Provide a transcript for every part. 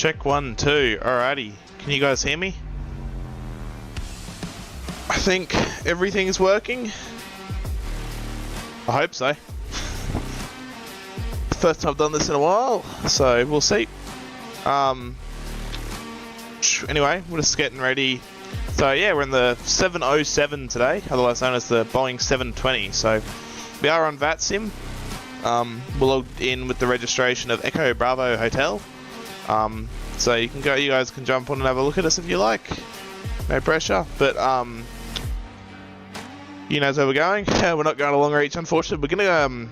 Check 1, 2. Alrighty. Can you guys hear me? I think everything's working. I hope so. First time I've done this in a while, so we'll see. Anyway, we're just getting ready. So yeah, we're in the 707 today, otherwise known as the Boeing 720. So we are on vatsim. We're logged in with the registration of Echo Bravo Hotel. So you guys can jump on and have a look at us if you like. No pressure, but you know where we're going. We're not going to Long Reach, unfortunately. We're gonna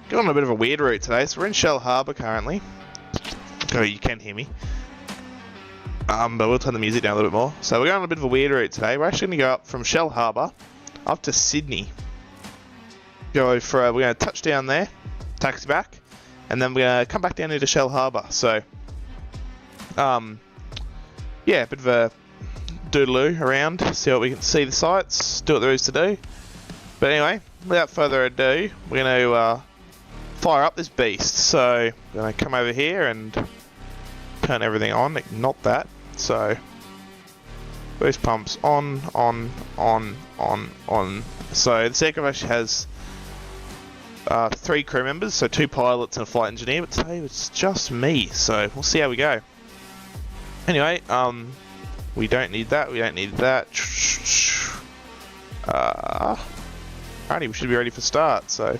go on a bit of a weird route today. So we're in Shell Harbour currently. Oh, you can hear me. But we'll turn the music down a little bit more. So we're going on a bit of a weird route today. We're actually going to go up from Shell Harbour up to Sydney. We're going to touch down there, taxi back, and then we're going to come back down into Shell Harbour. So, yeah, a bit of a doodaloo around, see what we can see the sights, do what there is to do. But anyway, without further ado, we're going to fire up this beast. So, we're going to come over here and turn everything on, not that. So, boost pumps on. So, the aircraft actually has 3 crew members, so 2 pilots and a flight engineer, but today it's just me, so we'll see how we go. Anyway, we don't need that, Alrighty, we should be ready for start, so.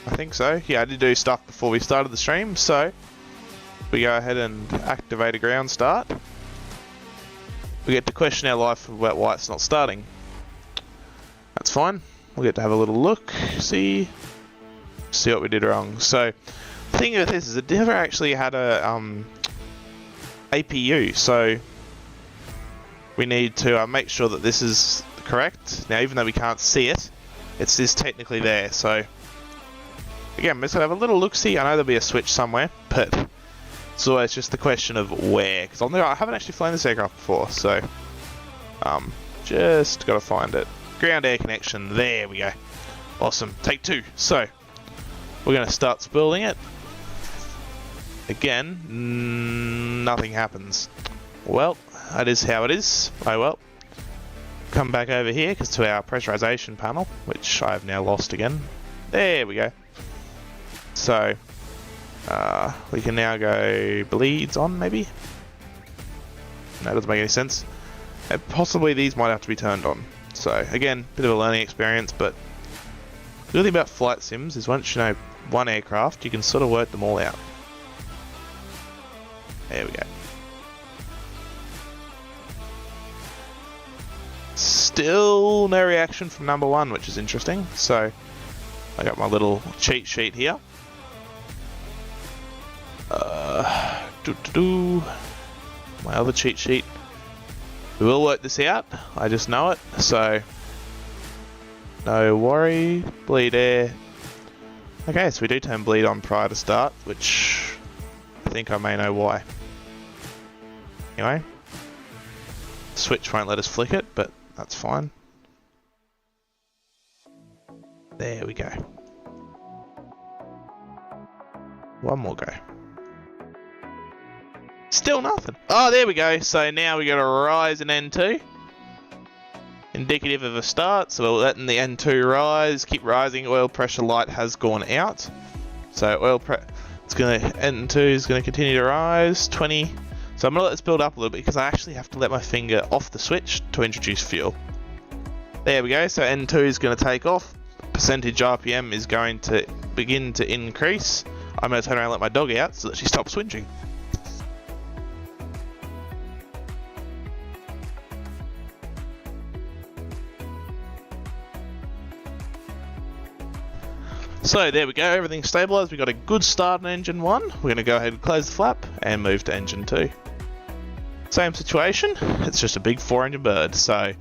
I think so. Yeah, I did do stuff before we started the stream, so we go ahead and activate a ground start. We get to question our life about why it's not starting. That's fine. We'll get to have a little look, see what we did wrong. So, the thing with this is it never actually had a APU, so we need to make sure that this is correct. Now, even though we can't see it, it is technically there. So, again, we're just gonna have a little look-see. I know there'll be a switch somewhere, but it's always just the question of where. Because I haven't actually flown this aircraft before, so just gotta find it. Ground air connection, there we go. Awesome, take 2. So, we're going to start spooling it. Again, nothing happens. Well, that is how it is. Oh well. Come back over here to our pressurization panel, which I have now lost again. There we go. So, we can now go bleeds on, maybe? No, that doesn't make any sense. Possibly these might have to be turned on. So, again, bit of a learning experience, but the good thing about flight sims is once you know one aircraft, you can sort of work them all out. There we go. Still no reaction from number 1, which is interesting. So, I got my little cheat sheet here. My other cheat sheet. We will work this out, I just know it, so no worry, bleed air. Okay, so we do turn bleed on prior to start, which I think I may know why. Anyway, switch won't let us flick it, but that's fine. There we go. One more go. Still nothing. Oh, there we go. So now we got a rise in N2. Indicative of a start. So we're letting the N2 rise. Keep rising. Oil pressure light has gone out. So N2 is gonna continue to rise. 20. So I'm gonna let this build up a little bit because I actually have to let my finger off the switch to introduce fuel. There we go. So N2 is gonna take off. Percentage RPM is going to begin to increase. I'm gonna turn around and let my dog out so that she stops whinging. So there we go, everything's stabilised, we got a good start on engine 1. We're going to go ahead and close the flap and move to engine 2. Same situation, it's just a big 4-engine bird. So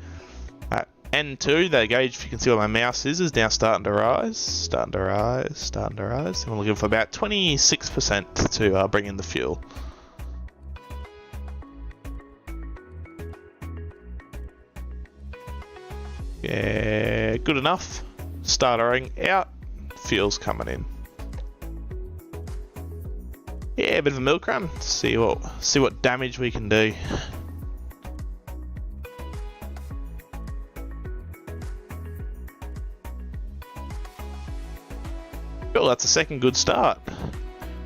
at N2, the gauge, if you can see where my mouse is now starting to rise, and we're looking for about 26% to bring in the fuel. Yeah, good enough. Startering out. Fuel's coming in. Yeah, a bit of a milk run. See what damage we can do. Cool, that's a second good start.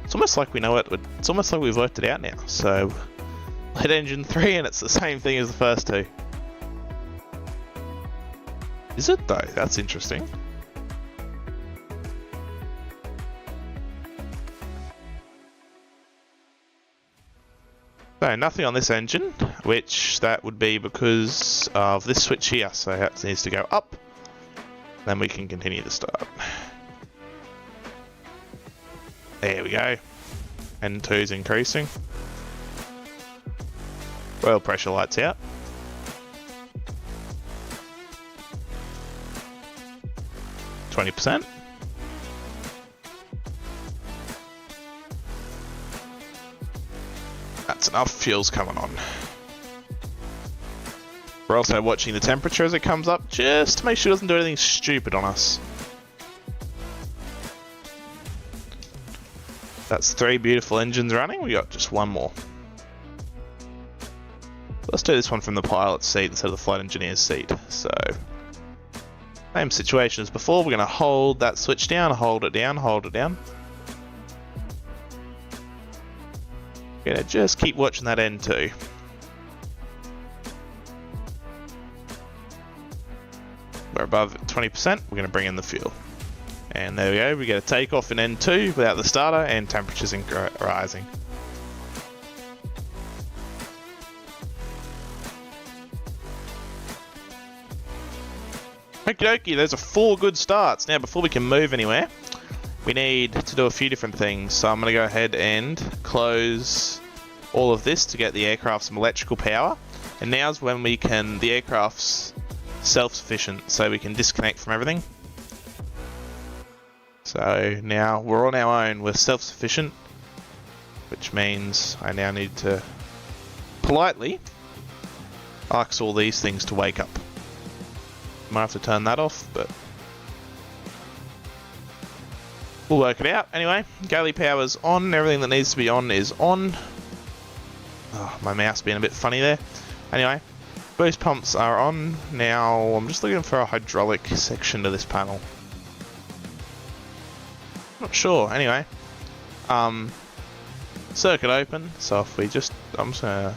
It's almost like we know it. It's almost like we've worked it out now. So, hit engine 3 and it's the same thing as the first two. Is it though? That's interesting. So nothing on this engine, which that would be because of this switch here. So it needs to go up. Then we can continue the start. There we go. N2 is increasing. Oil pressure lights out. %. That's enough. Fuel's coming on. We're also watching the temperature as it comes up, just to make sure it doesn't do anything stupid on us. That's 3 beautiful engines running. We got just one more. Let's do this one from the pilot's seat instead of the flight engineer's seat. So, same situation as before. We're going to hold that switch down, hold it down, hold it down. We're going to just keep watching that N2. We're above 20%. We're going to bring in the fuel. And there we go. We get a takeoff in N2 without the starter and temperatures rising. Okie dokie, those are 4 good starts. Now, before we can move anywhere, we need to do a few different things. So I'm going to go ahead and close all of this to get the aircraft some electrical power. And now's when the aircraft's self-sufficient, so we can disconnect from everything. So now we're on our own, we're self-sufficient, which means I now need to politely ask all these things to wake up. Might have to turn that off, but we'll work it out. Anyway, galley power's on, everything that needs to be on is on. Oh, my mouse being a bit funny there. Anyway, boost pumps are on. Now I'm just looking for a hydraulic section to this panel. Not sure. Anyway, circuit open. So if we just, I'm just gonna,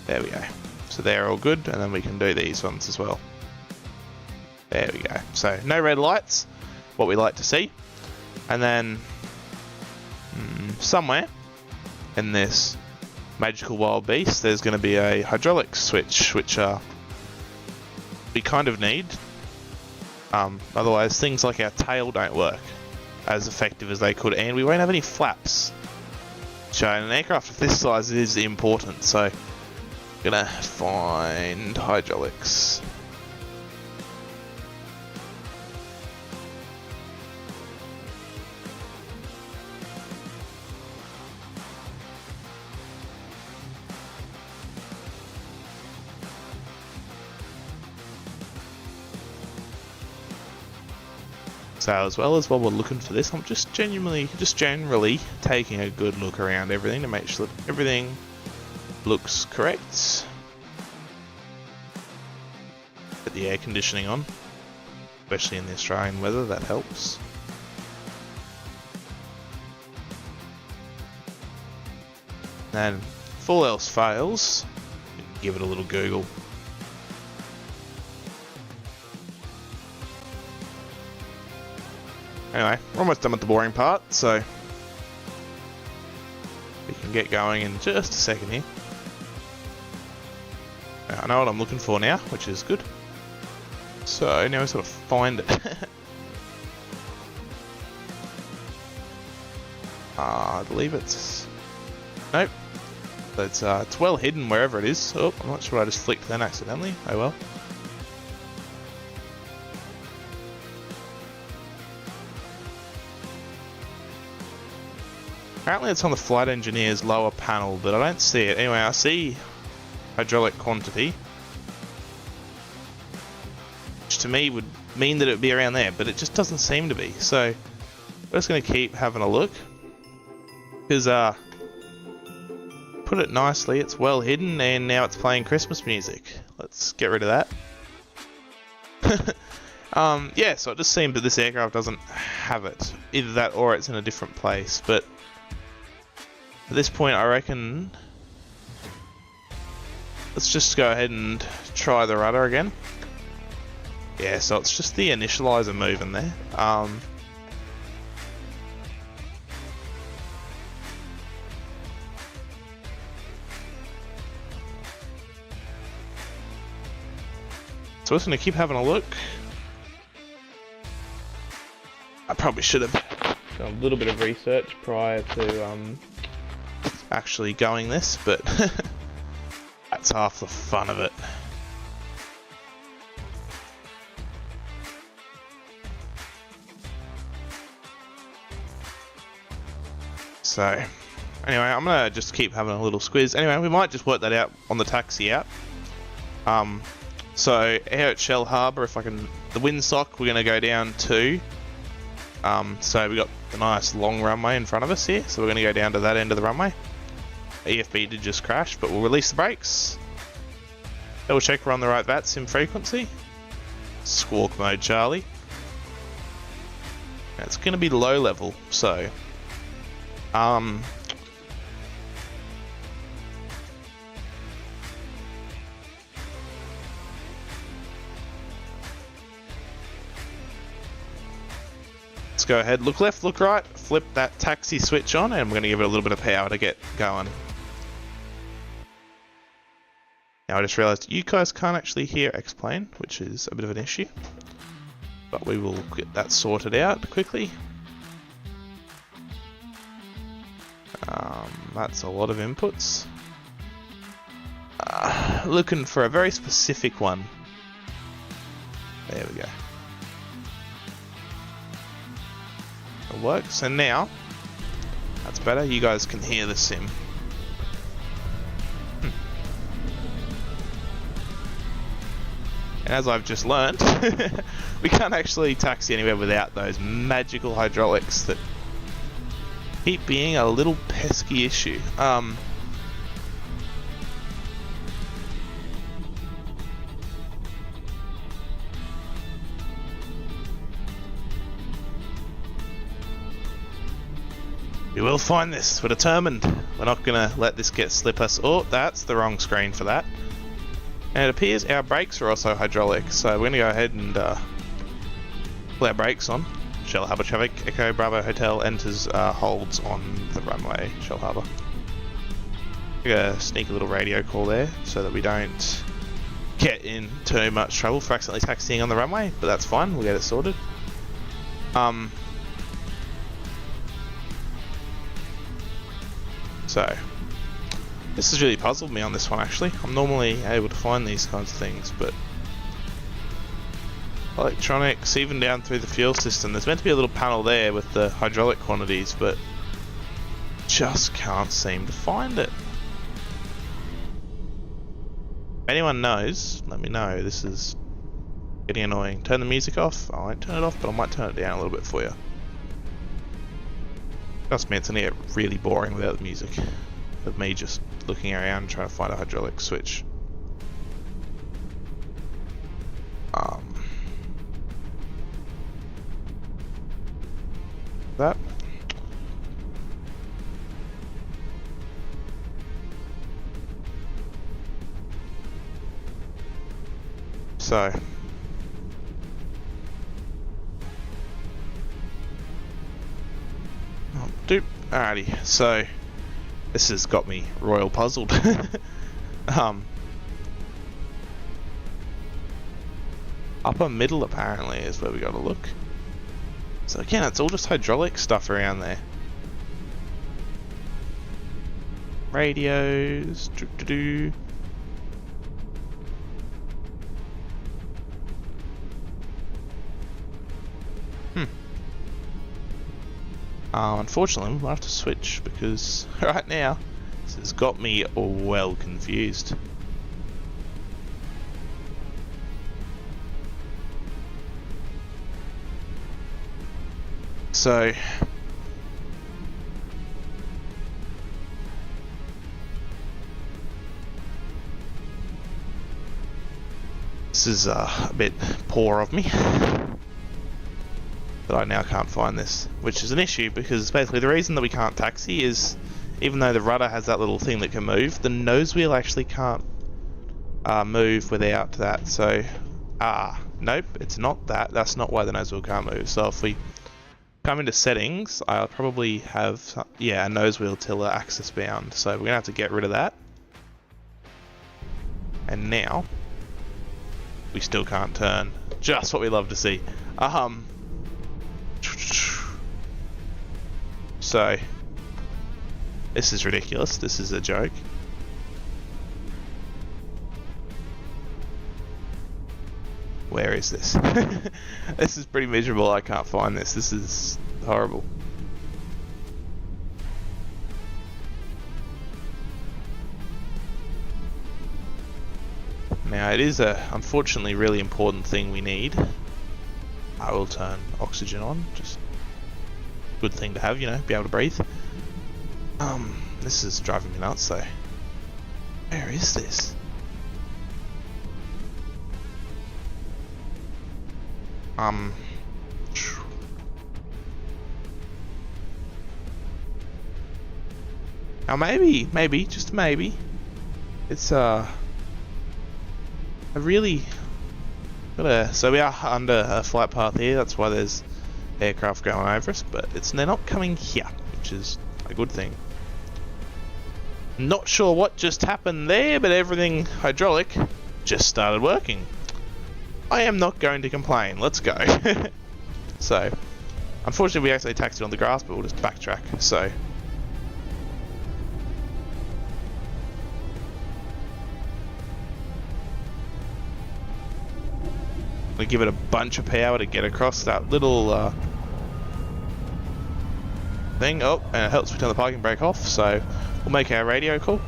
there we go. So they're all good, and then we can do these ones as well. There we go. So no red lights, what we like to see. And then somewhere in this magical wild beast, there's going to be a hydraulic switch, which we kind of need. Otherwise, things like our tail don't work as effective as they could, and we won't have any flaps. So in an aircraft of this size, it is important. So gonna find hydraulics. So as well as while we're looking for this, I'm just generally taking a good look around everything to make sure that everything looks correct. Put the air conditioning on, especially in the Australian weather, that helps. And if all else fails, give it a little Google. Anyway, we're almost done with the boring part, so we can get going in just a second here. I know what I'm looking for now, which is good. So now we sort of find it. I believe it's... Nope. It's well hidden wherever it is. Oh, I'm not sure I just flicked then accidentally. Oh well. Apparently it's on the flight engineer's lower panel, but I don't see it. Anyway, I see hydraulic quantity, which to me would mean that it would be around there, but it just doesn't seem to be. So we're just going to keep having a look. Because, put it nicely, it's well hidden and now it's playing Christmas music. Let's get rid of that. Yeah, so it just seems that this aircraft doesn't have it. Either that or it's in a different place, but at this point I reckon let's just go ahead and try the rudder again. Yeah, so it's just the initializer moving there. So we're just going to keep having a look. I probably should have done a little bit of research prior to actually going this, but that's half the fun of it. So, anyway, I'm going to just keep having a little squiz. Anyway, we might just work that out on the taxi out. So, here at Shell Harbour, if I can... The windsock, we're going to go down to... so we got the nice long runway in front of us here, so we're going to go down to that end of the runway. EFB did just crash, but we'll release the brakes. Double check we're on the right vatsim frequency. Squawk mode, Charlie. It's going to be low level, so... let's go ahead, look left, look right, flip that taxi switch on, and we're going to give it a little bit of power to get going. Now I just realised you guys can't actually hear X-Plane, which is a bit of an issue. But we will get that sorted out quickly. That's a lot of inputs. Looking for a very specific one. There we go. It works, and now that's better. You guys can hear the sim. And as I've just learned, we can't actually taxi anywhere without those magical hydraulics that keep being a little pesky issue. We will find this. We're determined. We're not going to let this slip us. Oh, that's the wrong screen for that. And it appears our brakes are also hydraulic, so we're going to go ahead and pull our brakes on. Shell Harbour traffic, Echo Bravo Hotel enters, holds on the runway, Shell Harbour. We're going to sneak a little radio call there so that we don't get in too much trouble for accidentally taxiing on the runway, but that's fine, we'll get it sorted. So, this has really puzzled me on this one actually. I'm normally able to find these kinds of things, but electronics, even down through the fuel system, there's meant to be a little panel there with the hydraulic quantities, but just can't seem to find it. If anyone knows, let me know. This is getting annoying. Turn the music off. I won't turn it off, but I might turn it down a little bit for you. Trust me, it's going to get really boring without the music. Of me just looking around trying to find a hydraulic switch. That. So. Oh, doop. Alrighty, so this has got me royal puzzled. Upper middle apparently is where we gotta look. So again, it's all just hydraulic stuff around there. Radios, doo-doo-doo. Unfortunately, we'll have to switch because right now this has got me well confused. So This is a bit poor of me. That I now can't find this, which is an issue because basically the reason that we can't taxi is even though the rudder has that little thing that can move, the nose wheel actually can't move without that. So, nope, it's not that. That's not why the nose wheel can't move. So if we come into settings, I'll probably have, a nose wheel tiller axis bound. So we're going to have to get rid of that. And now, we still can't turn. Just what we love to see. So, this is ridiculous. This is a joke. Where is this? This is pretty miserable. I can't find this. This is horrible. Now, it is a, unfortunately, really important thing we need. I will turn oxygen on. Just good thing to have, you know, be able to breathe. This is driving me nuts though. Where is this? Now maybe, just maybe, it's a really so we are under a flight path here, that's why there's aircraft going over us, but they're not coming here, which is a good thing. Not sure what just happened there, but everything hydraulic just started working. I am not going to complain, let's go. So, unfortunately we actually taxied on the grass, but we'll just backtrack, so. We give it a bunch of power to get across that little thing. Oh, and it helps me turn the parking brake off, so we'll make our radio call.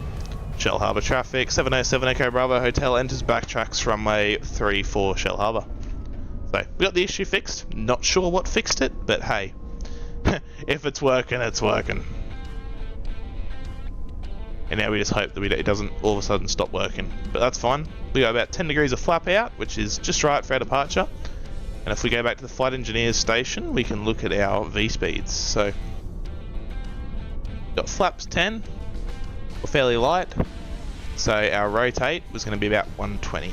Shell Harbour traffic, 707 Echo Bravo Hotel enters backtracks runway 34 Shell Harbour. So, we got the issue fixed. Not sure what fixed it, but hey, if it's working, it's working. And now we just hope that it doesn't all of a sudden stop working. But that's fine. We got about 10 degrees of flap out, which is just right for our departure. And if we go back to the flight engineer's station, we can look at our V speeds. So, got flaps 10, we're fairly light. So our rotate was going to be about 120.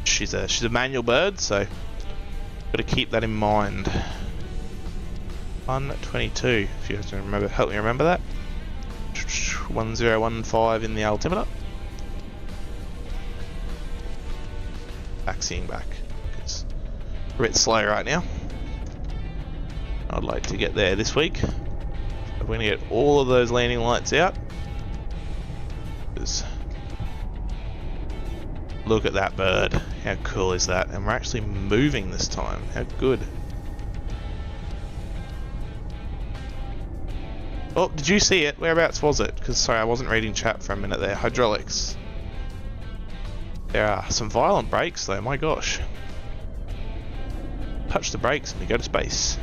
She's a manual bird, so got to keep that in mind. 122. If you guys remember, help me remember that. 1015 in the altimeter. Taxiing back because we're a bit slow right now. I'd like to get there this week. We're going to get all of those landing lights out. Look at that bird. How cool is that? And we're actually moving this time. How good. Oh, did you see it? Whereabouts was it? Because, sorry, I wasn't reading chat for a minute there. Hydraulics. There are some violent brakes though, my gosh. Touch the brakes and we go to space.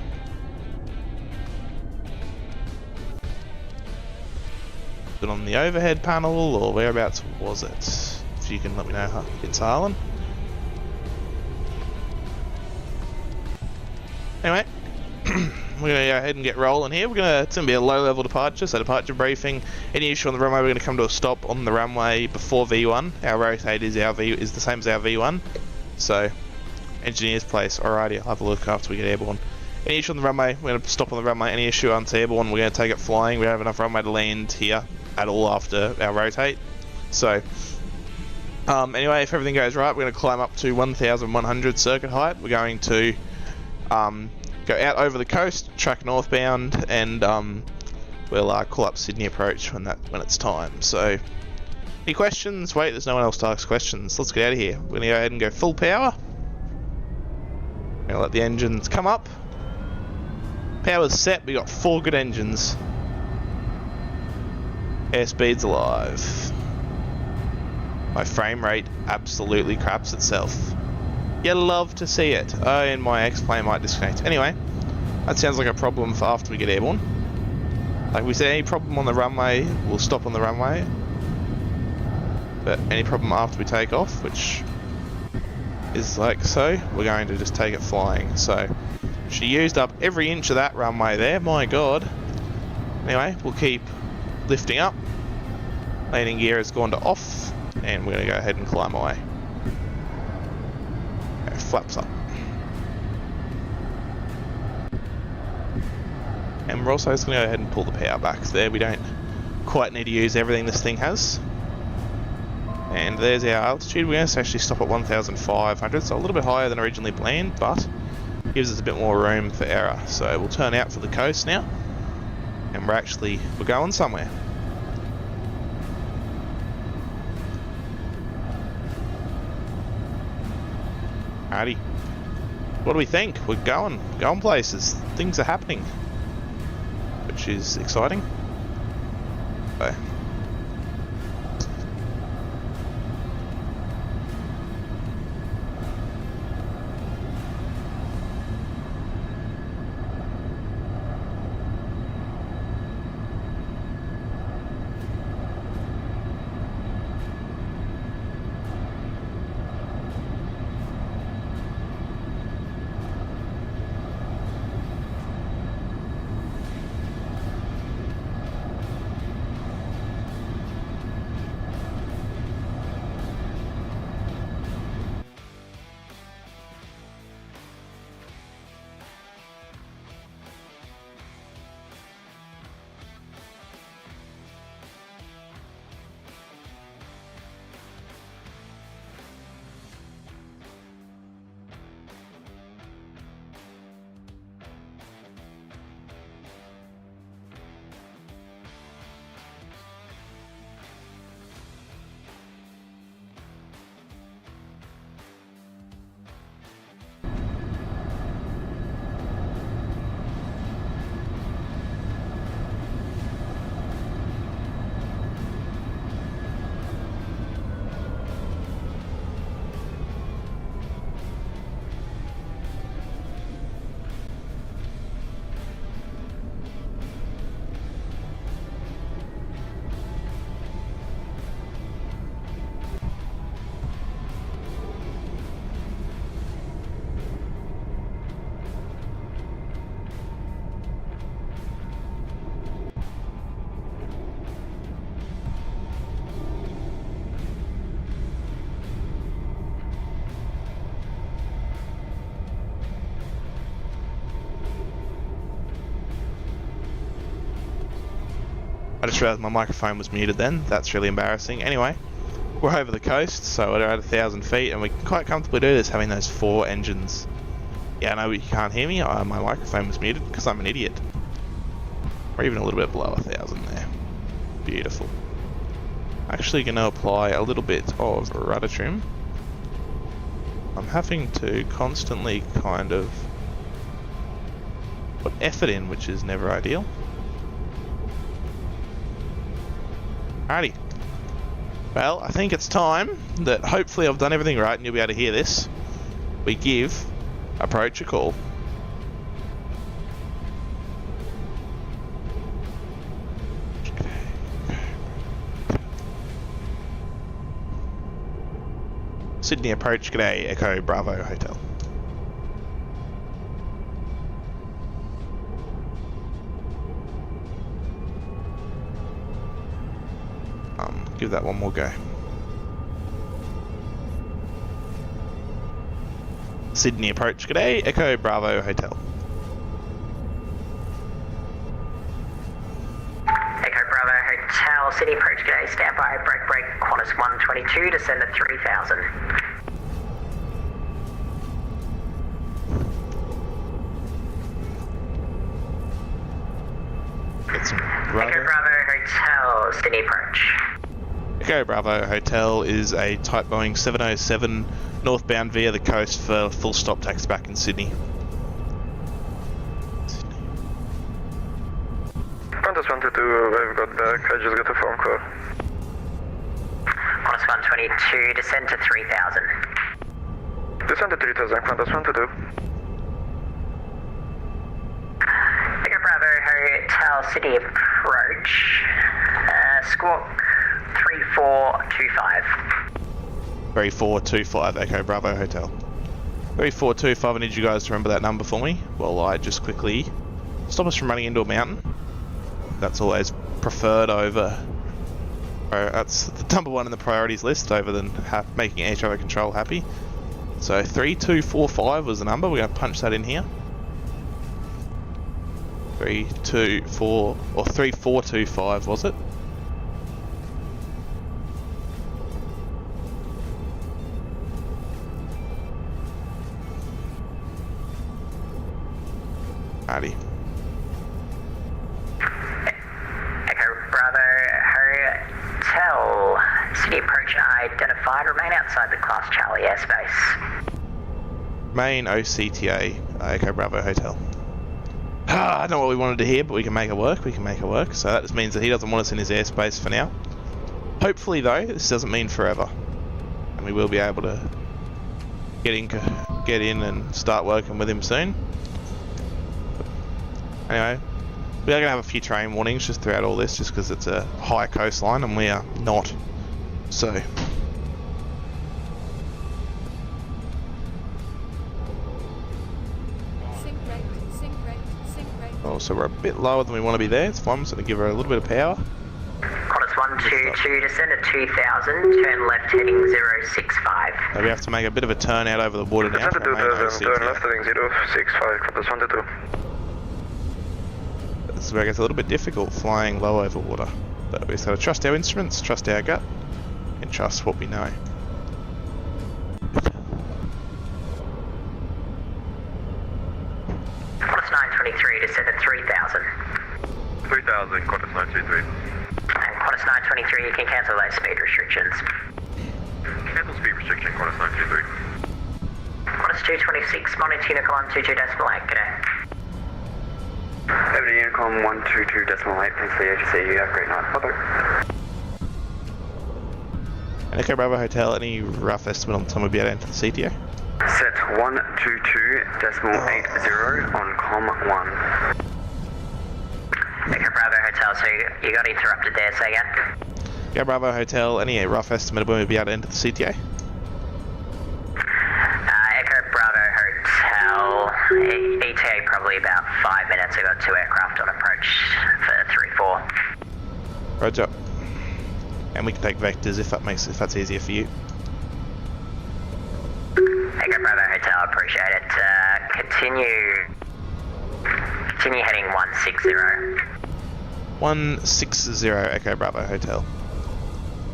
Put on the overhead panel, or whereabouts was it? If you can let me know, it's Harlan. Anyway, we're going to go ahead and get rolling here. It's going to be a low-level departure, so departure briefing. Any issue on the runway, we're going to come to a stop on the runway before V1. Our rotate is the same as our V1. So, engineer's place. Alrighty, I'll have a look after we get airborne. Any issue on the runway, we're going to stop on the runway. Any issue on airborne, we're going to take it flying. We don't have enough runway to land here at all after our rotate. So, anyway, if everything goes right, we're going to climb up to 1,100 circuit height. We're going to go out over the coast, track northbound, and we'll call up Sydney approach when it's time. So, any questions? Wait, there's no one else to ask questions. Let's get out of here. We're going to go ahead and go full power. We're going to let the engines come up. Power's set. We got 4 good engines. Airspeed's alive. My frame rate absolutely craps itself. You love to see it. Oh, and my X-plane might disconnect. Anyway, that sounds like a problem for after we get airborne. Like we said, any problem on the runway, we'll stop on the runway. But any problem after we take off, which is like so. We're going to just take it flying. So she used up every inch of that runway there. My God. Anyway, we'll keep lifting up. Landing gear has gone to off, and we're going to go ahead and climb away. Okay, flaps up. And we're also just going to go ahead and pull the power back. There, we don't quite need to use everything this thing has. And there's our altitude. We're going to actually stop at 1,500, so a little bit higher than originally planned, but gives us a bit more room for error. So we'll turn out for the coast now, and we're going somewhere. Alrighty. What do we think? We're going places. Things are happening, which is exciting. So. I just realised my microphone was muted then. That's really embarrassing. Anyway, we're over the coast, so we're at 1,000 feet, and we can quite comfortably do this having those 4 engines. Yeah, I know you can't hear me. My microphone was muted because I'm an idiot. We're even a little bit below 1,000 there. Beautiful. Actually going to apply a little bit of rudder trim. I'm having to constantly kind of put effort in, which is never ideal. Alrighty. Well, I think it's time that hopefully I've done everything right and you'll be able to hear this. We give approach a call. Sydney approach, g'day, Echo Bravo Hotel. Give that one more go. Sydney approach, g'day, Echo Bravo Hotel. Echo Bravo Hotel, Sydney approach, g'day, stand by, break, Qantas 122, descend at 3,000. Echo Bravo Hotel, Sydney approach. Echo Bravo Hotel is a type Boeing 707 northbound via the coast for full stop taxi back in Sydney. Qantas 122, we've got back, I just got a phone call. Qantas 122, descend to 3,000. Descend to 3,000, Qantas 122. Echo Bravo Hotel, City approach, squawk 3425. 3425, Echo Bravo Hotel. 3425, I need you guys to remember that number for me while I just quickly stop us from running into a mountain. That's always preferred over... that's the number one in the priorities list over than making air traffic control happy. So 3245 was the number. We're going to punch that in here. 324 or 3425 was it? Alrighty. Echo Bravo Hotel. City approach identified. Remain outside the Class Charlie airspace. Main OCTA, Echo Bravo Hotel. I know what we wanted to hear, but we can make it work. We can make it work. So that just means that he doesn't want us in his airspace for now. Hopefully, though, this doesn't mean forever, and we will be able to get in and start working with him soon. Anyway, we are going to have a few terrain warnings just throughout all this, just because it's a high coastline and we are not. So, oh, so we're a bit lower than we want to be there. It's fine. I'm just going to give her a little bit of power. Qantas 122, descend at 2000, turn left heading 065. So we have to make a bit of a turn out over the water now. Descend to 2000, turn left heading 065, Qantas 122. This is where it gets a little bit difficult flying low over water. But we just got to trust our instruments, trust our gut, and trust what we know. Qantas 923, descend at 3000. 3000, Qantas 923. And Qantas 923, you can cancel those speed restrictions. Cancel speed restriction, Qantas 923. Qantas 226, monitor Unicom 122.8, good day. Over to Unicom 122.8, thanks for the ATC, you have a great night. Bye-bye. And Echo Bravo Hotel, any rough estimate on the time we'll be able to enter the CTO? Set 122.80 on COM 1. Echo Bravo Hotel, so you got interrupted there, say again? Echo Bravo Hotel, any rough estimate of when we'll be able to enter the CTA? Echo Bravo Hotel, ETA probably about 5 minutes. I got 2 aircraft on approach for 3-4. Roger. And we can take vectors if that's easier for you. Echo Bravo Hotel, appreciate it. Continue heading 160. 160 Echo Bravo Hotel.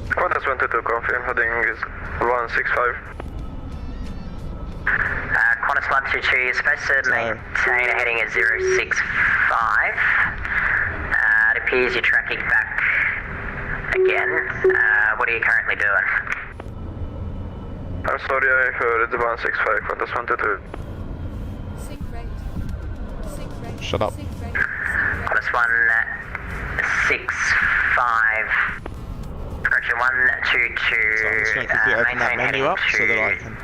Qantas 122, confirm, heading is 165. Qantas 122, you're supposed to maintain a heading of 065. It appears you're tracking back again. What are you currently doing? I'm sorry, I heard it's 165, Qantas 122. Shut up. Qantas 165. Correction, 122. So I'm just going to quickly open that menu up so that I can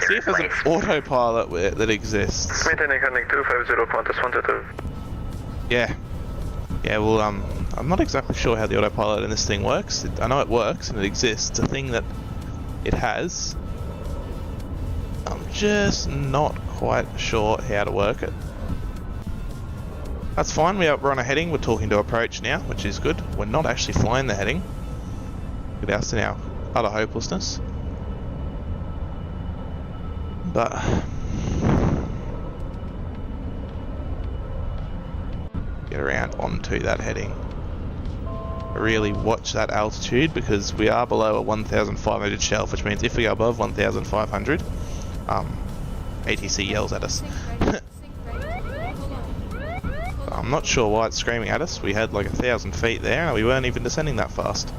see if there's an autopilot that exists. Maintaining heading 250, Qantas 122. Yeah. Yeah, well, I'm not exactly sure how the autopilot in this thing works. I know it works and it exists. It's a thing that it has. I'm just not quite sure how to work it. That's fine, we're on a heading, we're talking to approach now, which is good. We're not actually flying the heading. Get us in our utter hopelessness. But get around onto that heading. Really watch that altitude because we are below a 1,500 shelf, which means if we go above 1,500, ATC yells at us. I'm not sure why it's screaming at us. We had like 1,000 feet there and we weren't even descending that fast.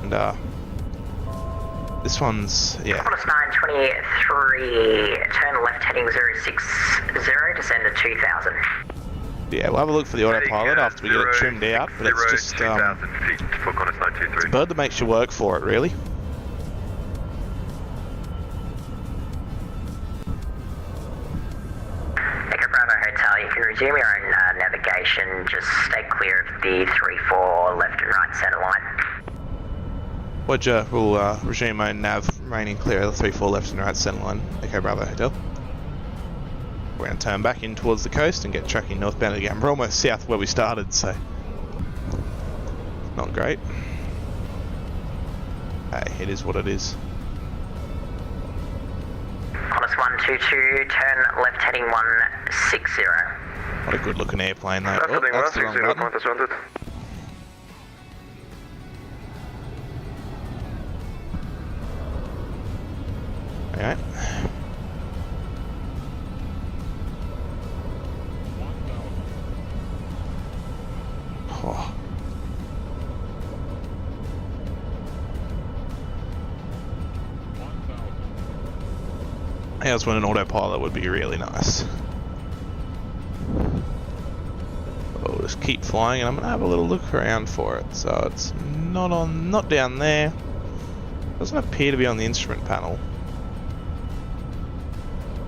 And this one's, yeah. Qantas 923, turn left heading 060, descend to 2000. Yeah, we'll have a look for the autopilot after we get it trimmed out, but it's just feet for Qantas 923. it's a bird that makes you work for it, really. Echo Bravo Hotel, you can resume your own navigation, just stay clear of the 3-4 left and right centre line. Roger, we'll resume my nav remaining clear of the 3-4 left and right centre line. Okay, Bravo Hotel. We're going to turn back in towards the coast and get tracking northbound again. We're almost south where we started, so not great. Hey, it is what it is. Qantas 122, turn left heading 160. What a good looking airplane though. Left Oh, heading that's the wrong 160, button. Qantas wanted. Alright. Oh. I just when an autopilot would be really nice. We'll just keep flying and I'm gonna have a little look around for it. So it's not down there. Doesn't appear to be on the instrument panel.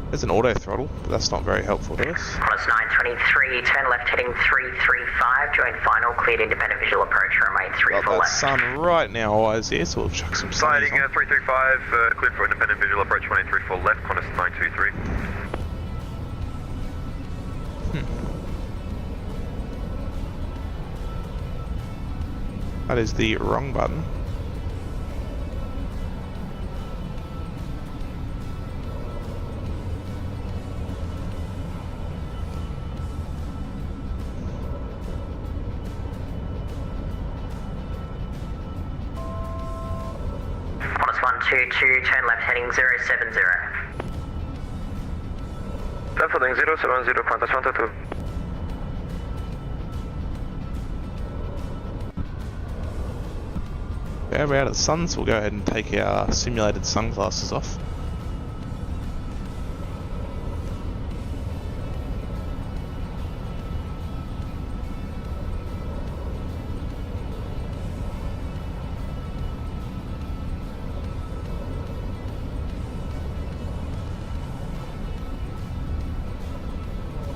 There's an auto throttle, but that's not very helpful to us. Qantas 923, turn left heading 335, join final, cleared independent visual approach, runway Got 34 that left. sun right now, eyes here, so we'll chuck some sunnies Sliding on. 335, cleared for independent visual approach 1834 left, Qantas 923. That is the wrong button. Qantas 122, turn left heading 070. Left heading 070, Qantas 122. Yeah, we're out of the sun, so we'll go ahead and take our simulated sunglasses off.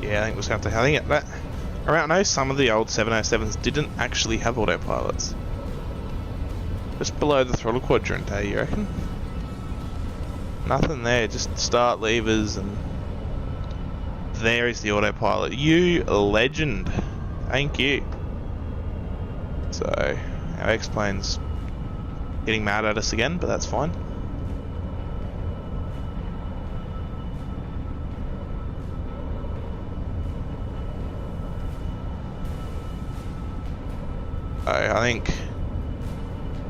Yeah, I think we'll just have to. I think that around know some of the old 707s didn't actually have autopilots. Just below the throttle quadrant, eh, you reckon? Nothing there, just start levers and there is the autopilot. You legend. Thank you. So, our X-plane's getting mad at us again, but that's fine. I think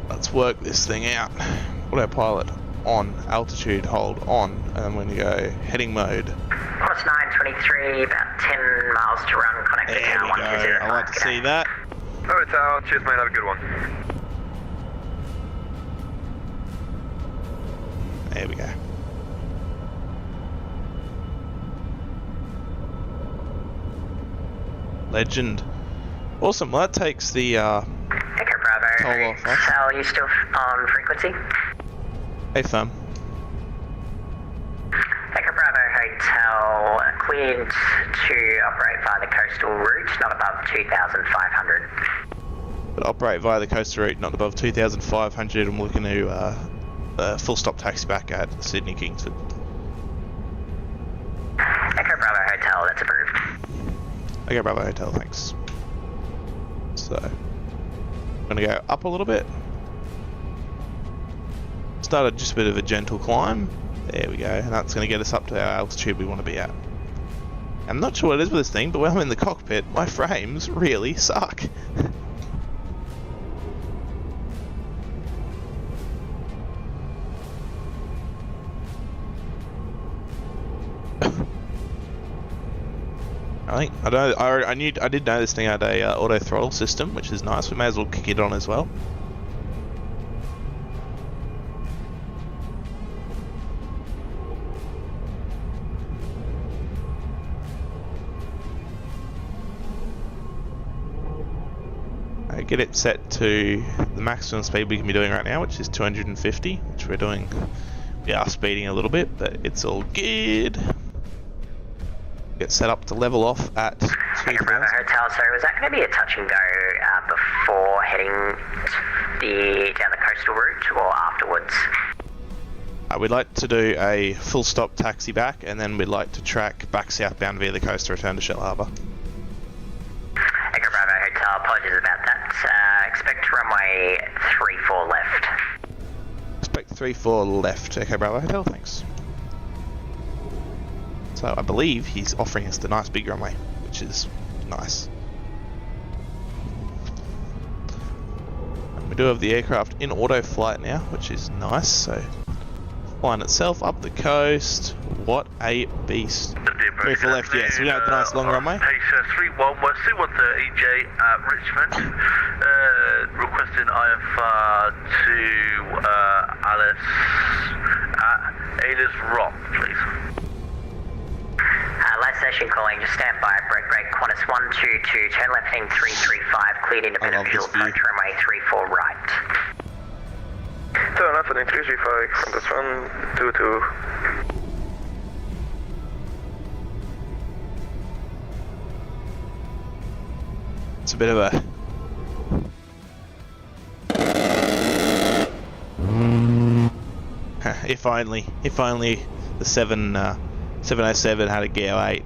let's work this thing out. Autopilot on, altitude hold on, and I'm going to go heading mode. Qantas 923, about 10 miles to run, connect There to we tower go. 1205. I like to see that. Oh, it's out. Cheers, mate. Have a good one. There we go. Legend. Awesome. Well, that takes the Echo Bravo, toll off us. Hotel, you still on frequency? Hey, fam. Echo Bravo Hotel, cleared to operate via the coastal route, not above 2,500. But operate via the coastal route, not above 2,500. I'm looking to full stop taxi back at Sydney Kingsford. Echo Bravo Hotel, that's approved. Okay, Bravo Hotel, thanks. So, I'm gonna go up a little bit. Started just a bit of a gentle climb. There we go, and that's gonna get us up to our altitude we want to be at. I'm not sure what it is with this thing, but when I'm in the cockpit, my frames really suck. I did know this thing had a auto throttle system, which is nice. We may as well kick it on as well. Get it set to the maximum speed we can be doing right now, which is 250, which we're doing. We are speeding a little bit, but it's all good. Get set up to level off at 2,000. Bravo Hotel, so was that going to be a touch and go before heading down the coast coastal route or afterwards? We'd like to do a full stop taxi back, and then we'd like to track back southbound via the coast to return to Shell Harbour. Echo Bravo Hotel, apologies about that. Expect runway 34 left. Expect 34 left, Echo Bravo Hotel, thanks. So I believe he's offering us the nice big runway, which is nice. And we do have the aircraft in auto flight now, which is nice, so flying itself up the coast. What a beast. 34 left, yes, we have the nice long runway. Pace 31, we're C130 EJ at Richmond. Requesting IFR to Alice Rock, please. Light station calling, just stand by, break, Qantas 122, turn left heading 335, cleared independent visual approach runway 34 right. Turn left heading 335, Qantas 122. It's a bit of a... if only the 707 had a GAO 8.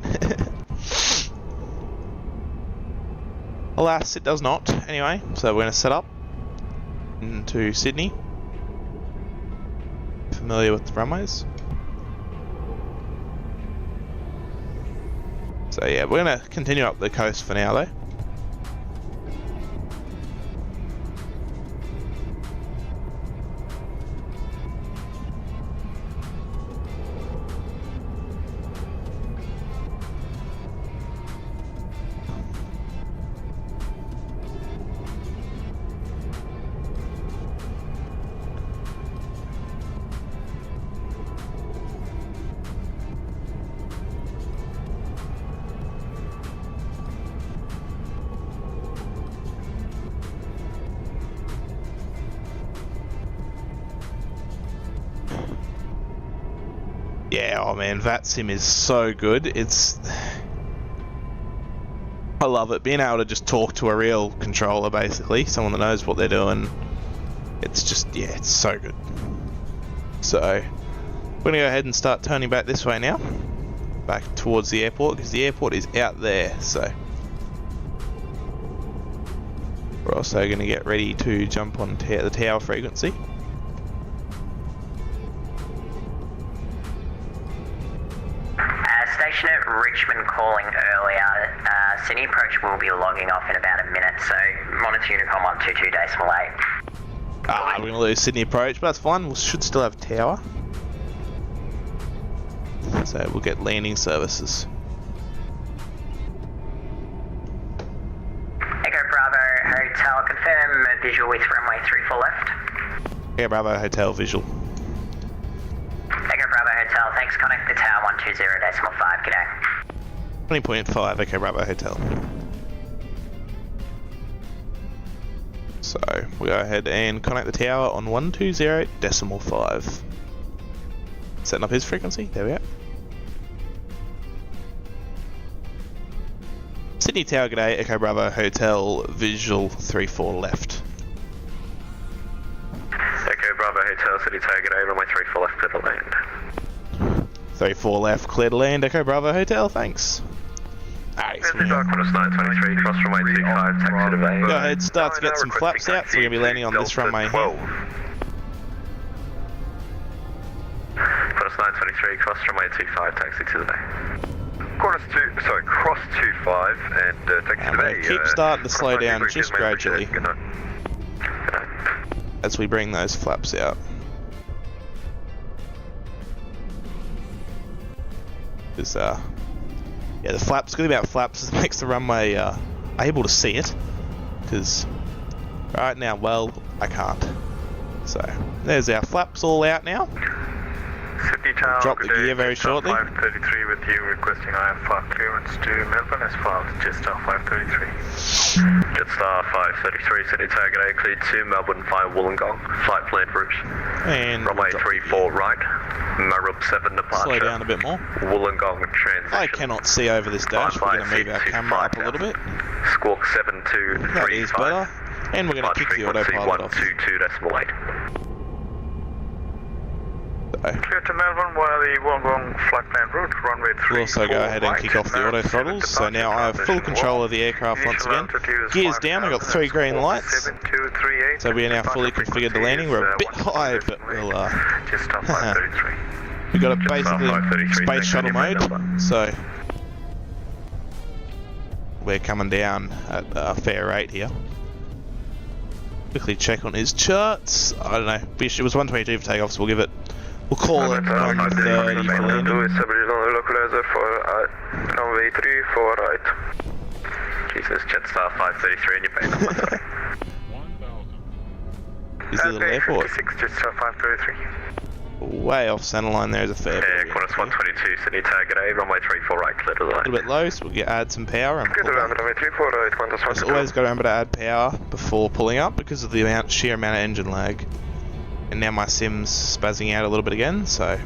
Alas, it does not. Anyway, so we're going to set up into Sydney. Familiar with the runways? So yeah, we're going to continue up the coast for now though. Yeah, oh man, vatsim is so good. I love it, being able to just talk to a real controller basically, someone that knows what they're doing. It's just, yeah, it's so good. So, we're going to go ahead and start turning back this way now. Back towards the airport, because the airport is out there, so. We're also going to get ready to jump on the tower frequency. Station at Richmond calling earlier. Sydney approach will be logging off in about a minute, so monitor Unicom 122.8. We're going to lose Sydney approach, but that's fine. We should still have tower. So we'll get landing services. Echo Bravo Hotel, confirm visual with runway 34 left. Echo Bravo Hotel visual. Echo Bravo Hotel, thanks. Connect the tower 120.5. G'day. 20.5 Echo Bravo Hotel. So we'll go ahead and connect the tower on 120.5. Setting up his frequency. There we go. Sydney Tower, g'day. Echo Bravo Hotel visual 34 left. Echo Bravo Hotel, City Tower, g'day, runway 34 left, clear to land. 34 left, clear to land, Echo Bravo Hotel, thanks. Alright, so Qantas 923, cross runway 25, taxi to Bay. go ahead, start to get some flaps out, so we're going to be landing on this runway here. Qantas 923, cross runway 25, taxi to the Bay. Cross 25 and taxi to the Bay. Keep starting to slow down just gradually as we bring those flaps out. Because, yeah, the flaps, good about flaps is it makes the runway able to see it. Because right now, well, I can't. So, there's our flaps all out now. Sydney Tower, Drop the gear very shortly. 533 with you, requesting IFR clearance to Melbourne as filed. Jetstar 533. Jetstar 533, Sydney Tower, g'day, cleared to Melbourne via Wollongong. Flight plan route. And runway 34 right. Marub 7 departure. Slow down a bit more. Wollongong transition. I cannot see over this dash. We're going to move our camera up a little bit. Squawk 7235. That is better. And we're going to kick the autopilot off. 122.8. So, Clear to Melbourne via the Wollongong flight route, runway 3. we'll also go ahead and kick off the auto throttles. So now I have full control of the aircraft once again. Gears down, I've got 3 green lights. So we are now fully configured to landing. We're a bit high, but we'll just off 533. we got a basically space shuttle mode. So we're coming down at a fair rate here. Quickly check on his charts. I don't know. It was 122 for takeoff, so we'll call it 130 for landing. Localizer for runway 3 for right. Jesus, Jetstar 533 in your base. Is it a little airport? 56, Jetstar 533. Way off centre line there is a fair bit. Yeah, Qantas 122, Sydney target A, runway 34 right, clear to the A little bit low, so we'll add some power and Clear to land, runway 34 right, Qantas Just always got to remember to add power before pulling up because of the sheer amount of engine lag. And now my sim's spazzing out a little bit again, so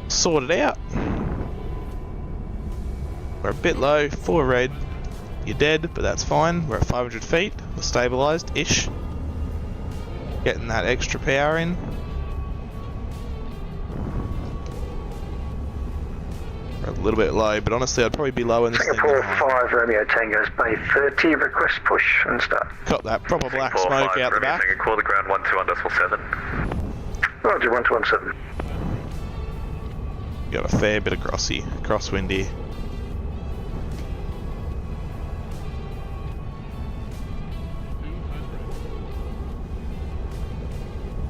sort it out. We're a bit low, 4 red, you're dead, but that's fine. We're at 500 feet, we're stabilised-ish. Getting that extra power in. We're a little bit low, but honestly I'd probably be low in this thing. Singapore 5 Romeo Tango's Bay 30, request push and start. Got that proper black smoke out the back. Call the ground 121.7. Roger, 117. Got a fair bit of crosswind here.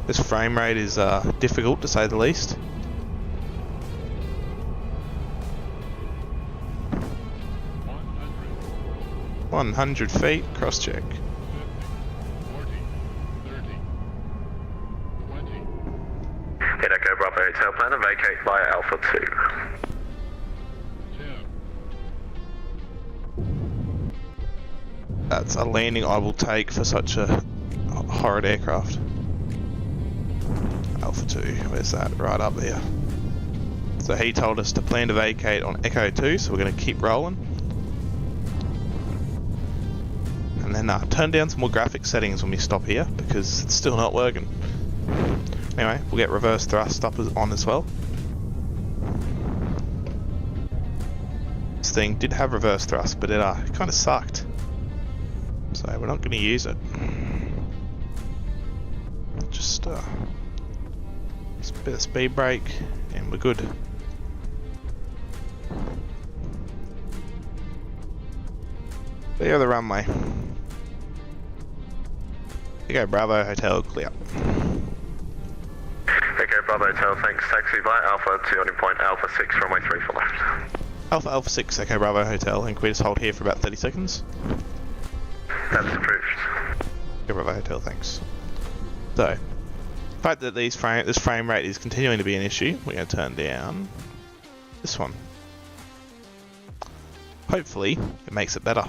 This frame rate is difficult to say the least. "100 feet, cross check." Hit Echo Bravo Hotel plan and vacate via Alpha 2. That's a landing I will take for such a horrid aircraft. Alpha 2, where's that? Right up there. So he told us to plan to vacate on Echo 2, so we're going to keep rolling. And then turn down some more graphic settings when we stop here, because it's still not working. Anyway, we'll get reverse thrust up on as well. This thing did have reverse thrust, but it kind of sucked. So we're not going to use it. Just a bit of speed brake, and we're good. Clear the runway. Echo Bravo Hotel, clear. Echo Bravo Hotel, thanks. Taxi via Alpha 2 on point Alpha 6, runway 3 for left. Alpha 6, Echo Bravo Hotel, and can we just hold here for about 30 seconds? That's approved. Echo Bravo Hotel, thanks. So, the fact that this frame rate is continuing to be an issue, we're going to turn down this one. Hopefully, it makes it better.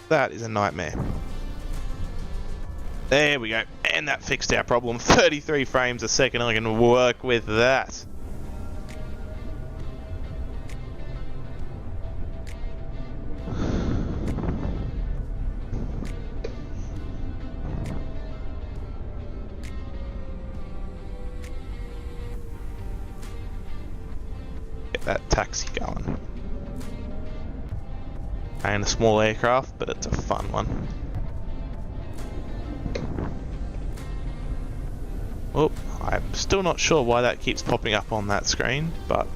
That is a nightmare. There we go, and that fixed our problem. 33 frames a second, I can work with that. Get that taxi going. And a small aircraft, but it's a fun one. Oh, I'm still not sure why that keeps popping up on that screen, but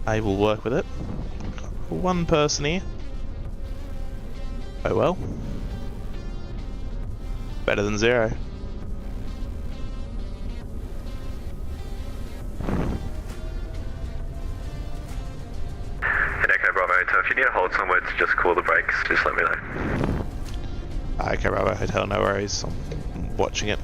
I will work with it. Got one person here. Oh well. Better than 0. Echo Bravo Hotel, if you need to hold somewhere to just call the brakes, just let me know. Okay, Bravo Hotel, no worries. I'm watching it.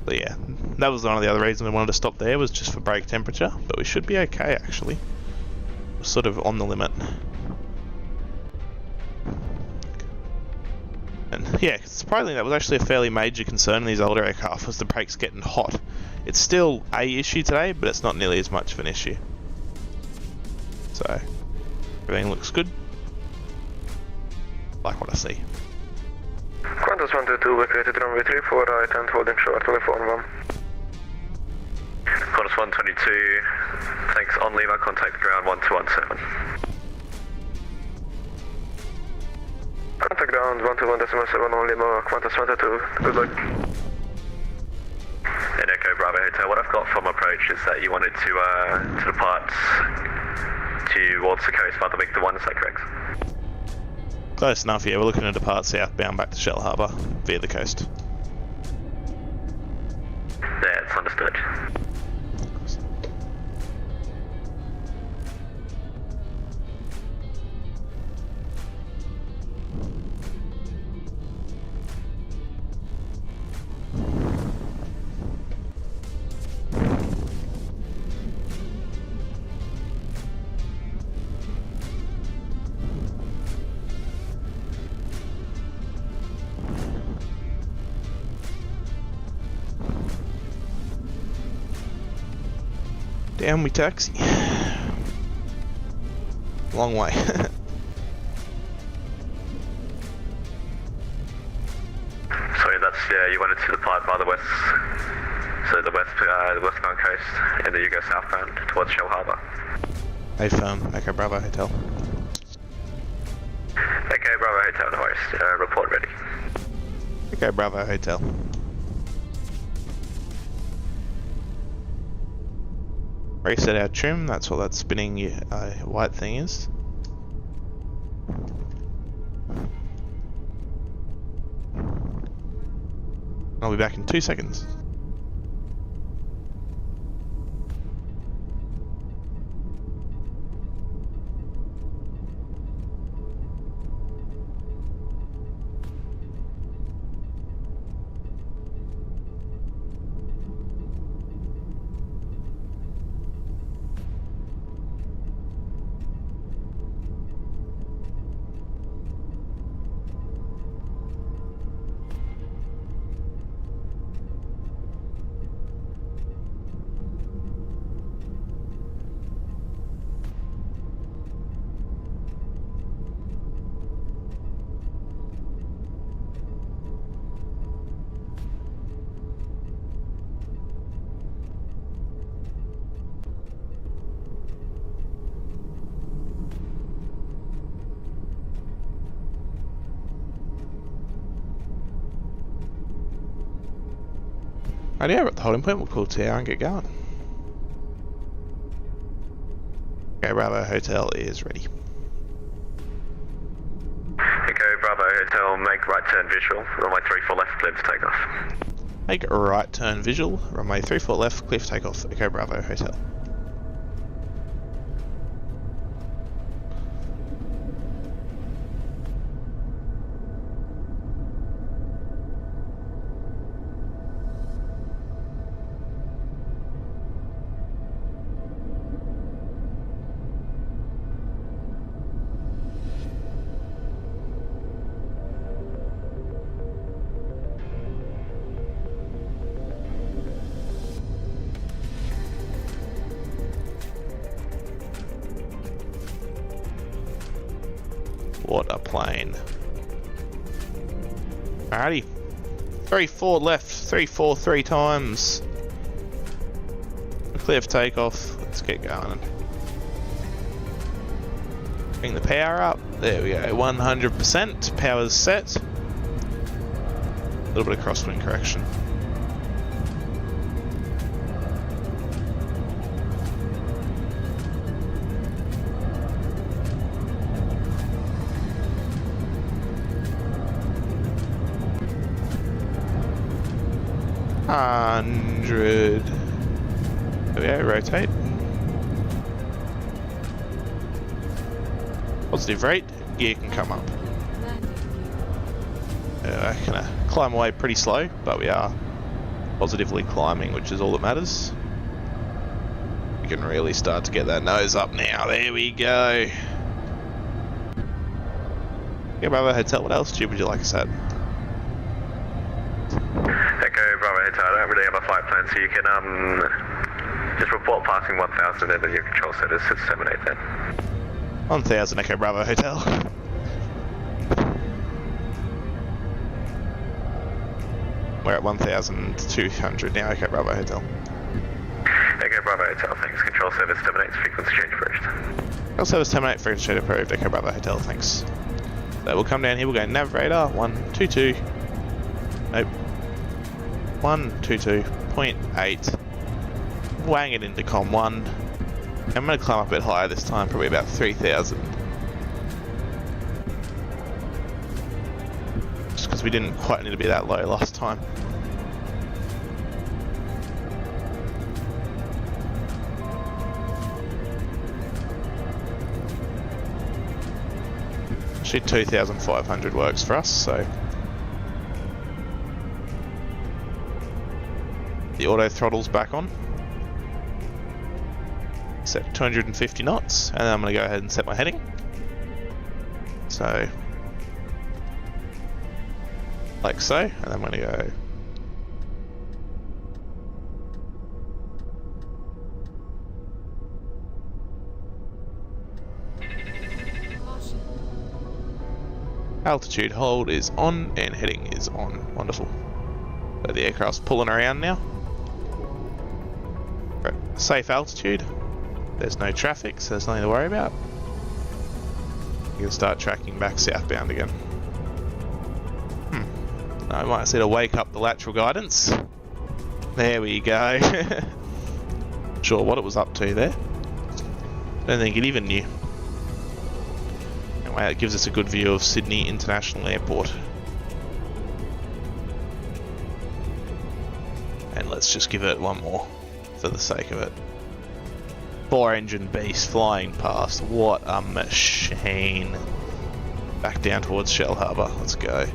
But yeah, that was one of the other reasons we wanted to stop there, was just for brake temperature, but we should be okay actually. We're sort of on the limit. And yeah, surprisingly that was actually a fairly major concern in these older aircraft, was the brakes getting hot. It's still a issue today, but it's not nearly as much of an issue. So everything looks good. Like what I see. Qantas 122, vacated runway 34 right and holding short, telephone 1. Qantas 122, thanks, on Lima, contact ground 1217. Contact ground 121.7 on Lima, Qantas 122, good luck. In Echo Bravo Hotel, what I've got from approach is that you wanted to depart towards the coast by the Victor 1, is that correct? Close enough, yeah. We're looking to depart southbound back to Shell Harbour via the coast. That's understood. Down we taxi. Long way. Sorry, that's, yeah, you wanted to depart by the west, so the westbound coast, and then you go southbound towards Shell Harbour. Hey firm, Echo Bravo Hotel. Echo Bravo Hotel, no worries, report ready. Echo Bravo Hotel. Reset our trim, that's what that spinning white thing is. I'll be back in 2 seconds. Right, yeah, we're at the holding point, we'll call tower and get going. Okay, Bravo Hotel is ready. Echo Bravo Hotel, make right turn visual, runway 34 left, clear to take off. Make a right turn visual, runway 34 left, clear for takeoff, Echo Bravo Hotel. What a plane. Alrighty. 3-4 left, 3-4 3 times. Clear for takeoff. Let's get going. Bring the power up. There we go. 100%. Power's set. A little bit of crosswind correction. Hundred. There we go, rotate. Positive rate, gear can come up. I can climb away pretty slow, but we are positively climbing, which is all that matters. We can really start to get that nose up now. There we go. Yeah, Bravo Hotel, what else would you like us at? Echo Bravo Hotel, I don't really have a flight plan, so you can Just report passing 1000 and then your control center says terminate then. 1000 Echo Bravo Hotel. We're at 1200 now, Echo Bravo Hotel. Echo Bravo Hotel, thanks. Control service terminates, frequency change approved. Control service terminate, frequency change approved, Echo Bravo Hotel, thanks. So we'll come down here, we'll go navigator, 122. Nope. 122.8. Wang it into com 1. I'm going to climb up a bit higher this time, probably about 3000. Just because we didn't quite need to be that low last time. Actually 2500 works for us, so the auto throttle's back on. Set 250 knots, and then I'm going to go ahead and set my heading. So, like so, and then I'm going to go. Altitude hold is on, and heading is on. Wonderful. So the aircraft's pulling around now. We're at safe altitude. There's no traffic, so there's nothing to worry about. You can start tracking back southbound again. I might need to wake up the lateral guidance. There we go. Not sure what it was up to there. Don't think it even knew. Anyway, it gives us a good view of Sydney International Airport. And let's just give it one more for the sake of it. 4-engine beast flying past. What a machine. Back down towards Shell Harbour. Let's go.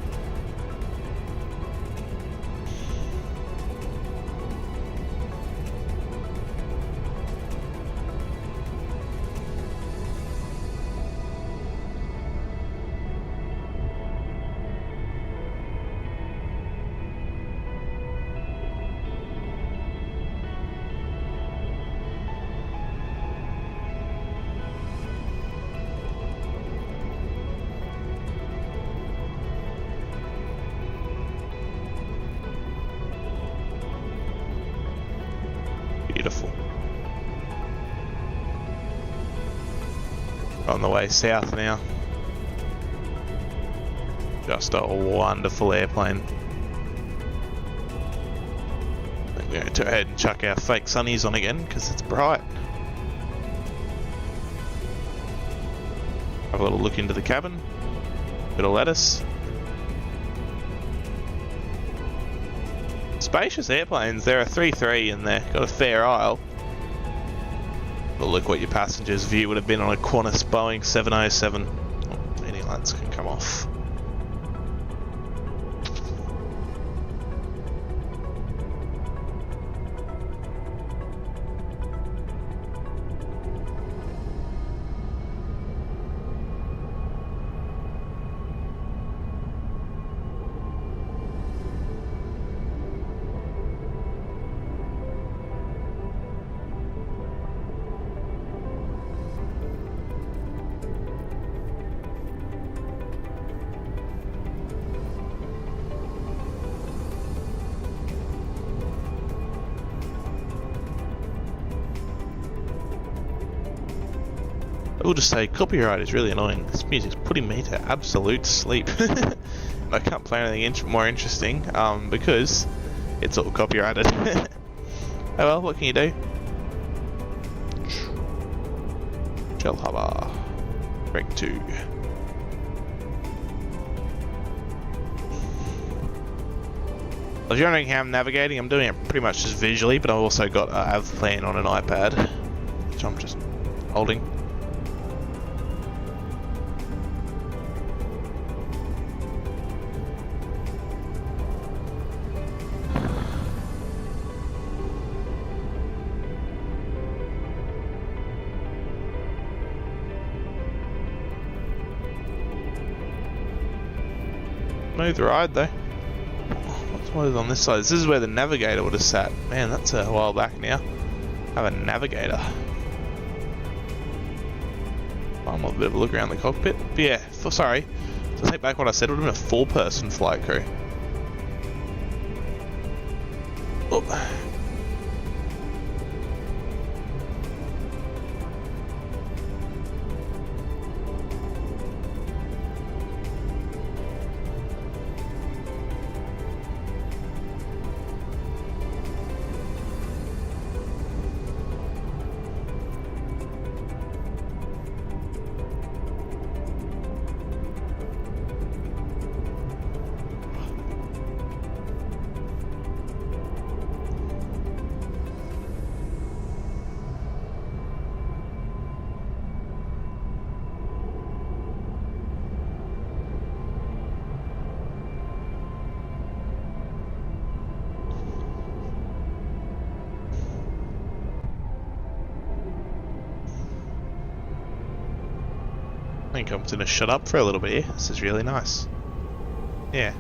Beautiful. On the way south now. Just a wonderful airplane. I'm going to go ahead and chuck our fake sunnies on again because it's bright. Have a little look into the cabin. Bit of lettuce. Spacious airplanes. There are 3-3 in there. Got a fair aisle. But look what your passenger's view would have been on a Qantas Boeing 707. Oh, any lights can come off. I will just say, copyright is really annoying. This music's putting me to absolute sleep. I can't play anything more interesting because it's all copyrighted. Oh well, what can you do? Shell Harbour. Break 2. I was wondering how I'm navigating. I'm doing it pretty much just visually, but I've also got AvPlan on an iPad, which I'm just holding. Smooth ride though. What is on this side? This is where the navigator would have sat. Man, that's a while back now. Have a navigator. I'm a bit of a look around the cockpit. But yeah, sorry. So take back what I said, it would have been a 4-person flight crew. Oh. I think I'm gonna shut up for a little bit here. This is really nice. Yeah.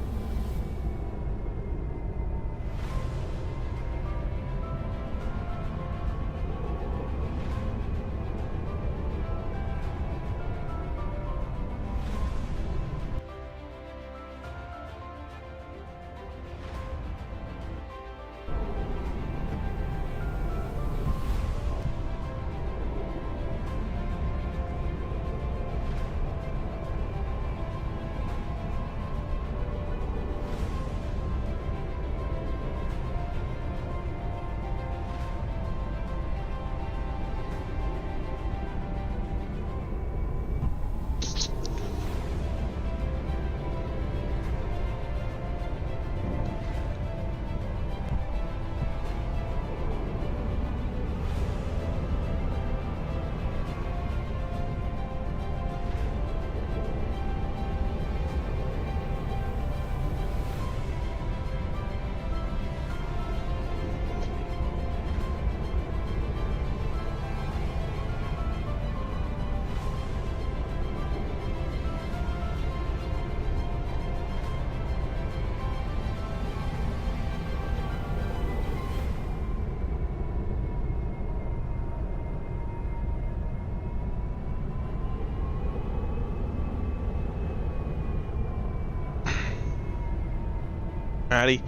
Alrighty,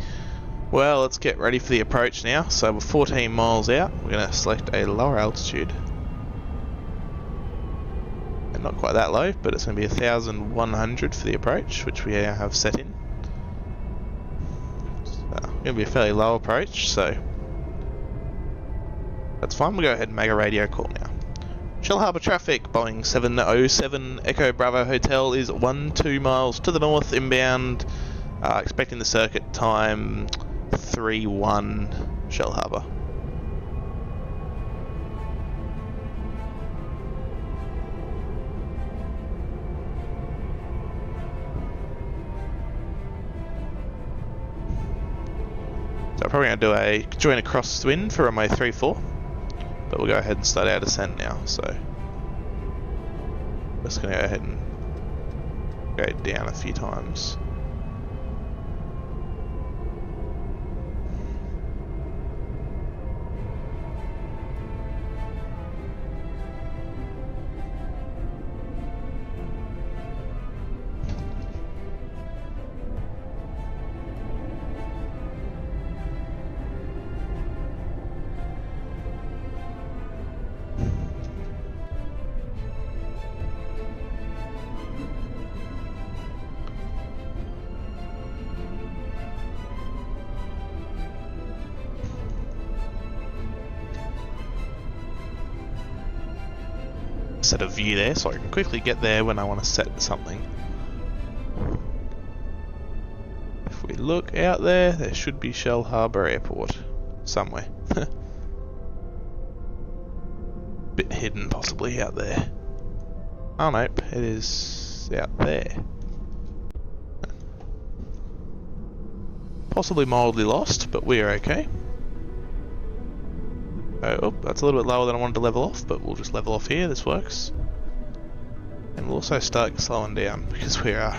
well, let's get ready for the approach now. So we're 14 miles out. We're going to select a lower altitude. And not quite that low, but it's going to be 1,100 for the approach, which we have set in. So, going to be a fairly low approach, so that's fine. We'll go ahead and make a radio call now. Shell Harbour traffic, Boeing 707 Echo Bravo Hotel is 12 miles to the north inbound. Expecting the circuit time 3-1 Shell Harbour. So I'm probably going to do join a crosswind for runway 34, but we'll go ahead and start our descent now. So just going to go ahead and go down a few times. Set a view there so I can quickly get there when I want to set something. If we look out there, there should be Shell Harbour Airport somewhere. Bit hidden possibly out there. Oh nope, it is out there. Possibly mildly lost, but we are okay. Oh, that's a little bit lower than I wanted to level off, but we'll just level off here, this works. And we'll also start slowing down, because we're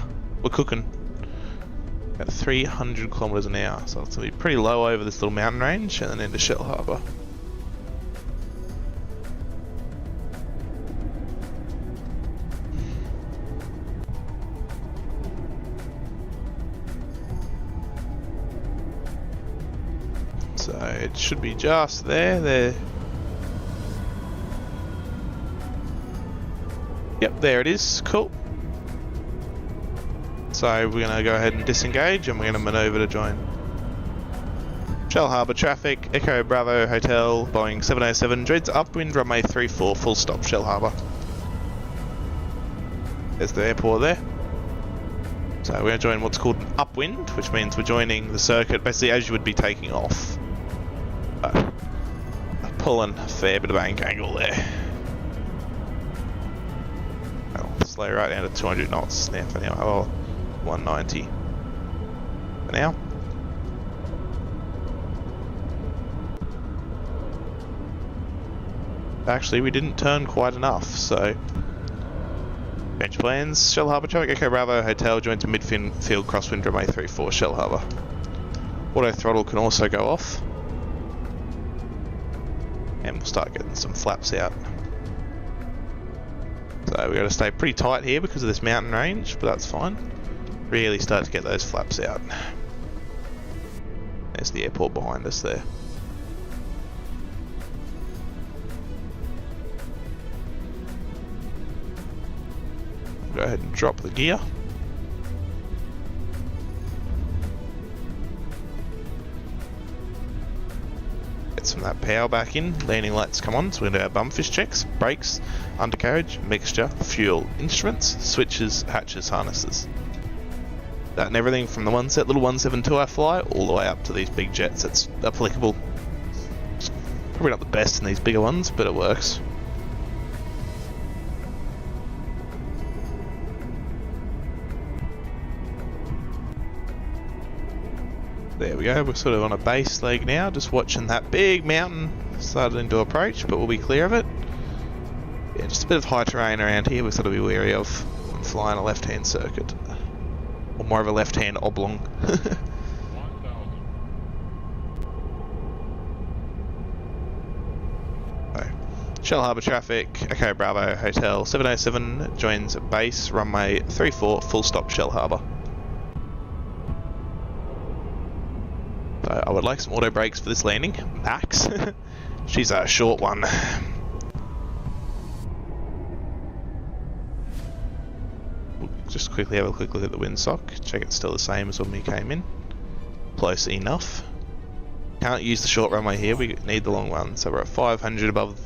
cooking at 300 kilometers an hour, so it's going to be pretty low over this little mountain range, and then into Shell Harbour. So it should be just there. Yep, there it is. Cool. So we're going to go ahead and disengage and we're going to maneuver to join. Shell Harbour traffic, Echo Bravo Hotel, Boeing 707, joins upwind runway 34, full stop, Shell Harbour. There's the airport there. So we're going to join what's called an upwind, which means we're joining the circuit basically as you would be taking off. But pulling a fair bit of bank angle there. I'll slow right down to 200 knots now for now. Oh, 190 for now. Actually, we didn't turn quite enough, so... Change plans, Shell Harbour traffic, Echo Bravo Hotel, joins a midfield crosswind runway 34, Shell Harbour. Auto throttle can also go off. And we'll start getting some flaps out. So we've got to stay pretty tight here because of this mountain range, but that's fine. Really start to get those flaps out. There's the airport behind us there. Go ahead and drop the gear. Get some of that power back in. Landing lights come on, so we're going to do our bumfish checks, brakes, undercarriage, mixture, fuel, instruments, switches, hatches, harnesses. That and everything from the little 172 I fly all the way up to these big jets. It's applicable. Probably not the best in these bigger ones, but it works. There we go, we're sort of on a base leg now, just watching that big mountain starting to approach, but we'll be clear of it. Yeah, just a bit of high terrain around here we've got to be wary of when flying a left-hand circuit. Or more of a left-hand oblong. So, Shell Harbour traffic, Echo Bravo Hotel 707 joins base runway 34, full stop Shell Harbour. So I would like some auto brakes for this landing. Max. She's a short one. We'll just quickly have a quick look at the windsock. Check it's still the same as when we came in. Close enough. Can't use the short runway here, we need the long one. So we're at 500 above,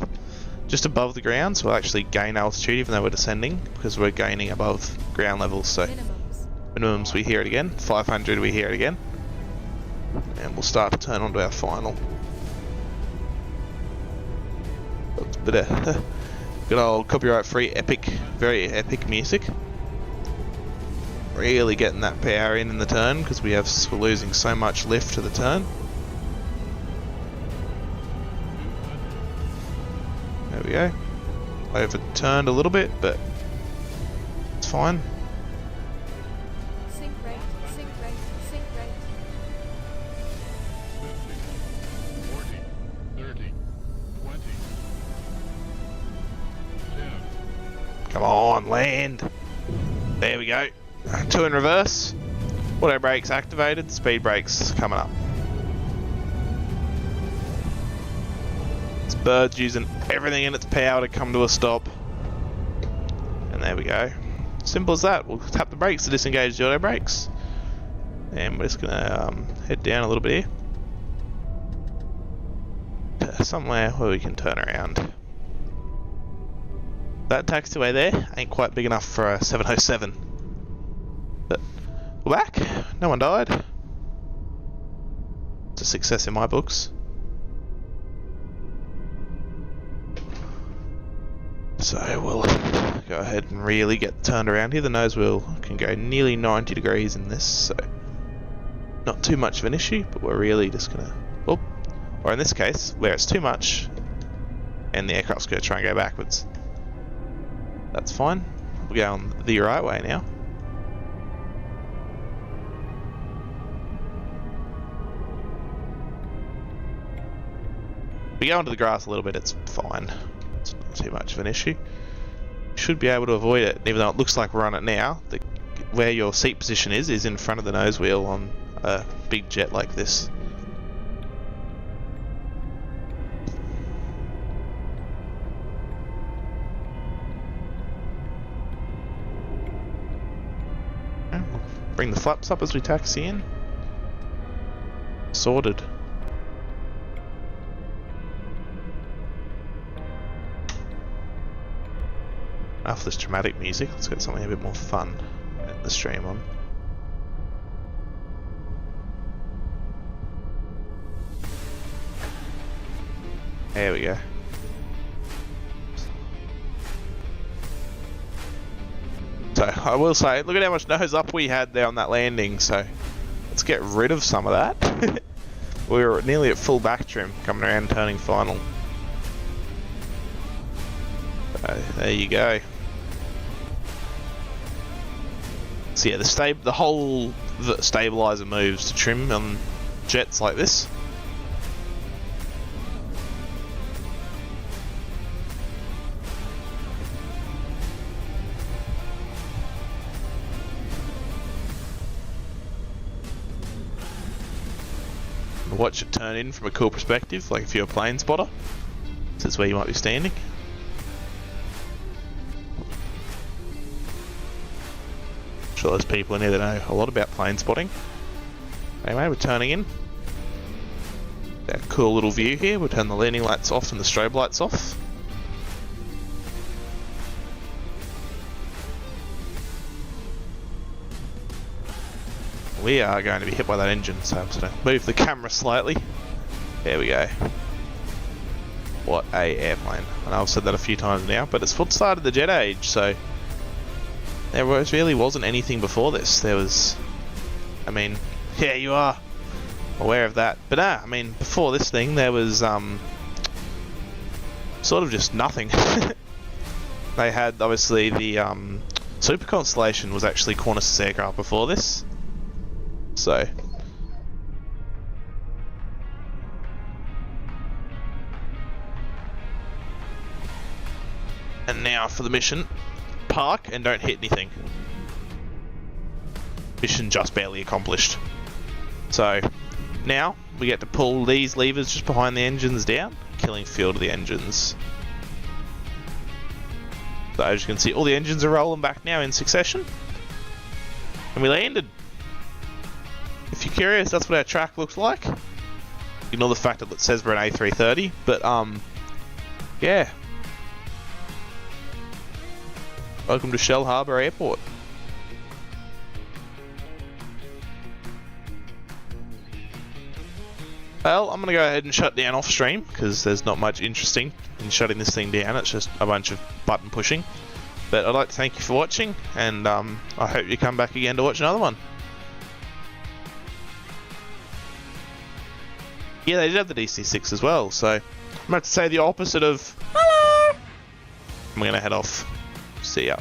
just above the ground, so we'll actually gain altitude even though we're descending, because we're gaining above ground levels. So minimums, we hear it again. 500, we hear it again. And we'll start to turn onto our final. It's a bit of good old copyright-free epic, very epic music. Really getting that power in the turn because we're losing so much lift to the turn. There we go. Overturned a little bit, but it's fine. Sync rate, sync rate, sync rate. 50, 40, 30, 20, 10. Come on, land. There we go. 2 in reverse. Auto brakes activated. Speed brakes coming up. This bird's using everything in its power to come to a stop. And there we go. Simple as that. We'll tap the brakes to disengage the auto brakes. And we're just gonna head down a little bit here. To somewhere where we can turn around. That taxiway there ain't quite big enough for a 707. But we're back. No one died. It's a success in my books. So we'll go ahead and really get turned around here. The nose wheel can go nearly 90 degrees in this, so not too much of an issue, but we're really just gonna, oh, or in this case, where it's too much and the aircraft's gonna try and go backwards. That's fine. We're going the right way now. We go into the grass a little bit, it's fine. It's not too much of an issue. Should be able to avoid it, even though it looks like we're on it now. Where your seat position is in front of the nose wheel on a big jet like this. Bring the flaps up as we taxi in. Sorted. After this dramatic music, let's get something a bit more fun at the stream on. There we go. So I will say, look at how much nose up we had there on that landing, so let's get rid of some of that. We were nearly at full back trim coming around turning final. So there you go. So yeah, the whole stabilizer moves to trim on jets like this. Watch it turn in from a cool perspective, like if you're a plane spotter. This is where you might be standing. I'm sure there's people in here that know a lot about plane spotting. Anyway, we're turning in. That cool little view here. We'll turn the landing lights off and the strobe lights off. We are going to be hit by that engine, so I'm just going to move the camera slightly. There we go. What a airplane. I know I've said that a few times now, but it's foot started the jet age, so there really wasn't anything before this. There was, I mean, yeah, you are aware of that. But I mean, before this thing, there was sort of just nothing. They had, obviously, the Super Constellation was actually Qantas' aircraft before this. So and now for the mission, park and don't hit anything. Mission just barely accomplished. So now we get to pull these levers just behind the engines down, killing fuel to the engines. So as you can see, all the engines are rolling back now in succession, and we landed. If you're curious, that's what our track looks like. Ignore the fact that it says we're an A330, but yeah. Welcome to Shell Harbour Airport. Well, I'm gonna go ahead and shut down off stream because there's not much interesting in shutting this thing down. It's just a bunch of button pushing. But I'd like to thank you for watching, and I hope you come back again to watch another one. Yeah, they did have the DC-6 as well, so I'm about to say the opposite of hello. I'm gonna head off. See ya.